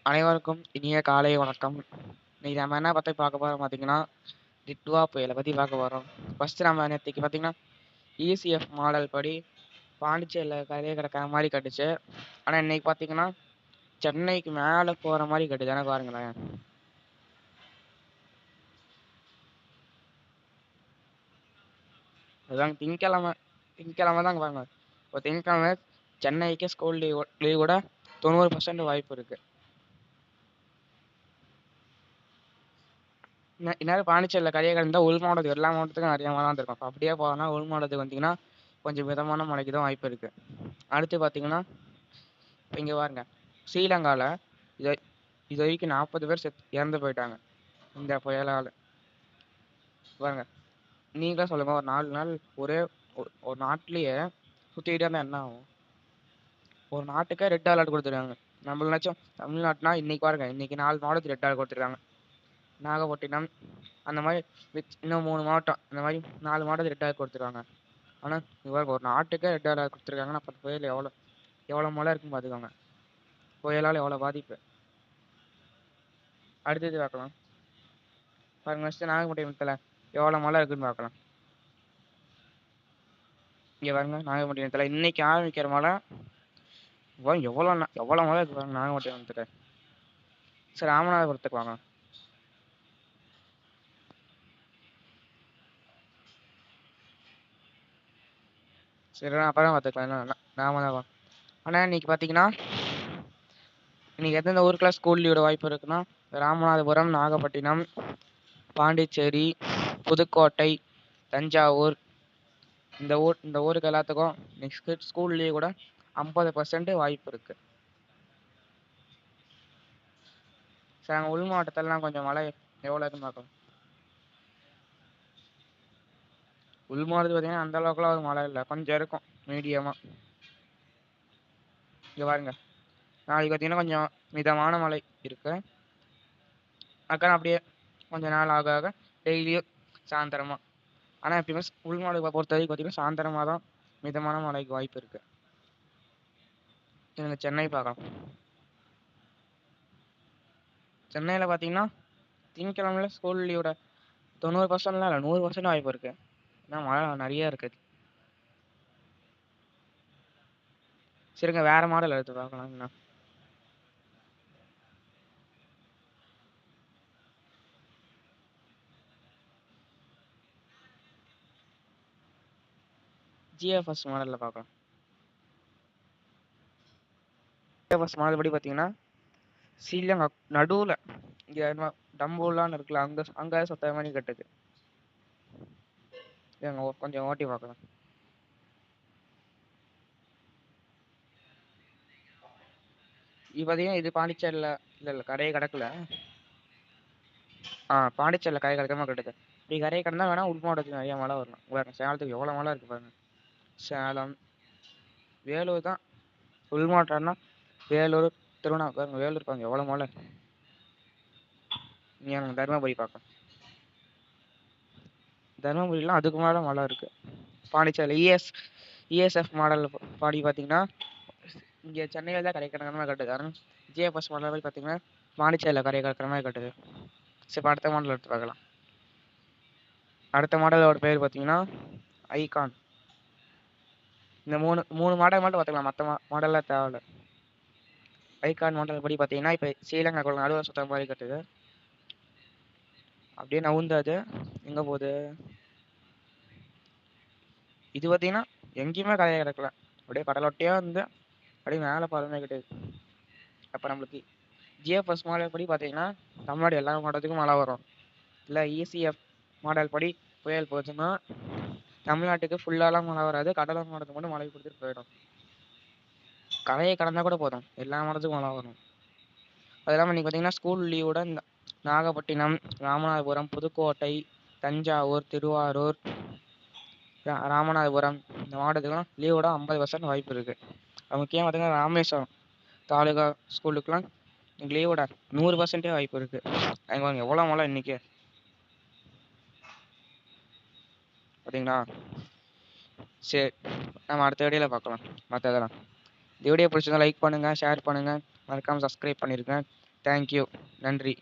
அனைவருக்கும் இனிய காலை வணக்கம். இன்னைக்கு நம்ம என்ன பற்றி பார்க்க போகிறோம் பார்த்தீங்கன்னா, டிட்வா புயலை பற்றி பார்க்க போகிறோம். ஃபஸ்ட்டு நம்ம நேற்றுக்கு பார்த்தீங்கன்னா இசிஎஃப் மாடல் படி பாண்டிச்சேரியில் கரையை கிடக்கிற மாதிரி கட்டுச்சு. ஆனால் இன்னைக்கு பார்த்தீங்கன்னா சென்னைக்கு மேலே போகிற மாதிரி கட்டுது. எனக்கு பாருங்களேன், அதுதாங்க திங்கக்கிழமை தாங்க பாருங்க. இப்போ திங்கக்கிழமை சென்னைக்கு ஸ்கூல் லீவ் கூட 90% வாய்ப்பு இருக்குது. இந்நேரம் பாண்டிச்சேரியில் கரையை கடந்தால் உள் மாவட்டத்துக்கு எல்லா மாவட்டத்துக்கும் நிறைய மழை வந்துருக்கும். அப்போ அப்படியே போகலாம் உள் மாவட்டத்துக்கு வந்தீங்கன்னா கொஞ்சம் மிதமான மழைக்கு தான் வாய்ப்பு இருக்குது. அடுத்து பார்த்தீங்கன்னா இப்போ இங்கே பாருங்க, ஸ்ரீலங்காவில் இது இது வரைக்கும் 40 பேர் இறந்து போயிட்டாங்க இந்த புயலால். பாருங்க, நீங்களே சொல்லுங்கள், ஒரு 4 நாள் ஒரே ஒரு நாட்டிலேயே சுற்றிக்கிட்டே இருந்தால் என்ன ஆகும்? ஒரு நாட்டுக்கே ரெட் அலர்ட் கொடுத்துருக்காங்க. நம்மளாச்சும் தமிழ்நாட்டுனா இன்னைக்கு பாருங்க, இன்னைக்கு 4 மாவட்டத்துக்கு ரெட் அலர்ட் கொடுத்துருக்காங்க. நாகப்பட்டினம் அந்த மாதிரி இன்னும் 3 மாவட்டம், அந்த மாதிரி 4 மாவட்டத்துக்கு ரெட் அலர்ட் கொடுத்துருக்காங்க. ஆனால் இவங்க ஒரு நாட்டுக்கே ரெட் அலர்ட் கொடுத்துருக்காங்கன்னா அப்போ புயல் எவ்வளோ மழை இருக்குன்னு பார்த்துக்கோங்க. புயலால் எவ்வளோ பாதிப்பு. அடுத்தது பார்க்கலாம். பாருங்க, ஃபஸ்ட்டு நாகப்பட்டினத்தில் எவ்வளோ மழை இருக்குன்னு பார்க்கலாம். இங்கே பாருங்க, நாகப்பட்டினத்தில் இன்னைக்கு ஆரம்பிக்கிற மழை எவ்வளோ மழை இருக்கு பாருங்க நாகப்பட்டினத்தில். சரி, ராமநாதபுரத்துக்கு வாங்க. சரி, அப்புறம் பார்த்துக்கலாம் என்ன ராமநாதபுரம். ஆனால் இன்னைக்கு பார்த்தீங்கன்னா இன்னைக்கு எந்தெந்த ஊருக்குலாம் ஸ்கூல் லீவோட வாய்ப்பு இருக்குன்னா, ராமநாதபுரம், நாகப்பட்டினம், பாண்டிச்சேரி, புதுக்கோட்டை, தஞ்சாவூர், இந்த ஊருக்கு எல்லாத்துக்கும் நெக்ஸ்ட் ஸ்கூல் லீவ் கூட 50% வாய்ப்பு இருக்குது. சரி, அங்கே உள் மாவட்டத்திலலாம் கொஞ்சம் மழை எவ்வளோ இருக்குன்னு பார்க்கலாம். உள் மாவட்டத்தில் பார்த்தீங்கன்னா அந்த அளவுக்குலாம் மழை இல்லை, கொஞ்சம் இருக்கும் மீடியமாக. இங்கே பாருங்க, நாளைக்கு பார்த்தீங்கன்னா கொஞ்சம் மிதமான மழை இருக்குது. அக்கா அப்படியே கொஞ்சம் நாள் ஆக ஆக டெய்லியும் சாயந்தரமாக. ஆனால் எப்பயுமே உள் மாவட்டத்தை பொறுத்த வரைக்கும் பார்த்தீங்கன்னா சாயந்தரமாக தான் மிதமான மழைக்கு வாய்ப்பு இருக்குது. இதுங்க சென்னை பார்க்கலாம். சென்னையில் பார்த்தீங்கன்னா திங்கக்கிழமையில ஸ்கூல் லீவோட 90%லாம் இல்லை, 100% வாய்ப்பு இருக்குது. ஏன்னா மழை நிறைய இருக்குது. சரிங்க, வேறு மாடல் எடுத்து பார்க்கலாங்கண்ணா. ஜிஎஃப்எஸ் மாடலில் பார்க்கலாம். ஜிஎஃப்எஸ் மாடல் படி பார்த்தீங்கன்னா ஸ்ரீலங்கா நடுவில் இங்கே டம்பூலான்னு இருக்குல்ல, அங்கே சுத்த மாதிரி கட்டுது. கொஞ்சம் ஓட்டி பார்க்கலாம். இது பார்த்தீங்கன்னா இது பாண்டிச்சேரியில் இல்லை கரையை கிடக்கல. பாண்டிச்சேரியில் கரை கிடக்காம கட்டுது. இப்படி கரையை கடந்தால் வேணால் உள் மாவட்டத்துக்கு நிறைய மழை வரலாம். பாருங்க, சேலத்துக்கு எவ்வளோ மழை இருக்குது பாருங்க. சேலம், வேலூர் தான் உள் மாவட்டம்னா. வேலூர், திருவண்ணாமலை பாருங்க, வேலூர் பாருங்க எவ்வளோ மழை. நீங்கள் தருமபுரி பார்க்கலாம். தருமபுரிலாம் அதுக்கு மேலே மழை இருக்குது. பாண்டிச்சேரியில் இஎஸ்எஃப் மாடல் பாடி பார்த்தீங்கன்னா இங்கே சென்னையில் தான் கரை கடக்கிற மாதிரி கட்டுது. ஆனால் ஜிஎஃப்எஸ் மாடல் மாதிரி பார்த்தீங்கன்னா பாண்டிச்சேரியில் கரை கடக்கிற மாதிரி கட்டுது. சரி, அடுத்த மாடல் எடுத்து பார்க்கலாம். அடுத்த மாடலோட பேர் பார்த்தீங்கன்னா ஐகான். இந்த மூணு மாடல் மட்டும் பார்த்துக்கலாம், மற்ற மாடல்லாம் தேவையில்ல. ஐகான் மாடல் படி பார்த்தீங்கன்னா இப்போ ஸ்ரீலங்கா நடுவில் சுத்த மாதிரி கட்டுது. அப்படியே நவுந்தாது எங்கே போகுது. இது பார்த்தீங்கன்னா எங்கேயுமே கரையை கிடக்கல, அப்படியே கடலொட்டையாக இருந்து அப்படியே மேலே பறந்து கிட்டது. அப்போ நம்மளுக்கு ஜிஎஃப்எஸ் மாடல் படி பார்த்தீங்கன்னா தமிழ்நாடு எல்லா மாவட்டத்துக்கும் மழை வரும். இல்லை இசிஎஃப் மாடல் படி புயல் போச்சுன்னா தமிழ்நாட்டுக்கு ஃபுல்லாலாம் மழை வராது, கடலூர் மாவட்டத்துக்கு மட்டும் மழை கொடுத்துட்டு போயிடும். கரையை கடந்தால் கூட போதும், எல்லா மாவட்டத்துக்கும் மழை வரும். அது இல்லாமல் இன்றைக்கி பார்த்தீங்கன்னா ஸ்கூல் லீவோட இந்த நாகப்பட்டினம், ராமநாதபுரம், புதுக்கோட்டை, தஞ்சாவூர், திருவாரூர், ராமநாதபுரம் இந்த மாவட்டத்துக்குலாம் லீவோட 50% வாய்ப்பு இருக்குது. அது முக்கியமாக பார்த்தீங்கன்னா ராமேஸ்வரம் தாலுகா ஸ்கூலுக்குலாம் இங்கே லீவோட 100% வாய்ப்பு இருக்குது. அங்கே எவ்வளோ மழை இன்றைக்கி பார்த்தீங்களா. சரி, நம்ம அடுத்த வீடியோவில் பார்க்கலாம் மற்றதெல்லாம். இந்த வீடியோ பிடிச்சிருந்தா லைக் பண்ணுங்கள், ஷேர் பண்ணுங்கள், மறக்காமல் சப்ஸ்கிரைப் பண்ணியிருக்கேன். தேங்க்யூ. நன்றி.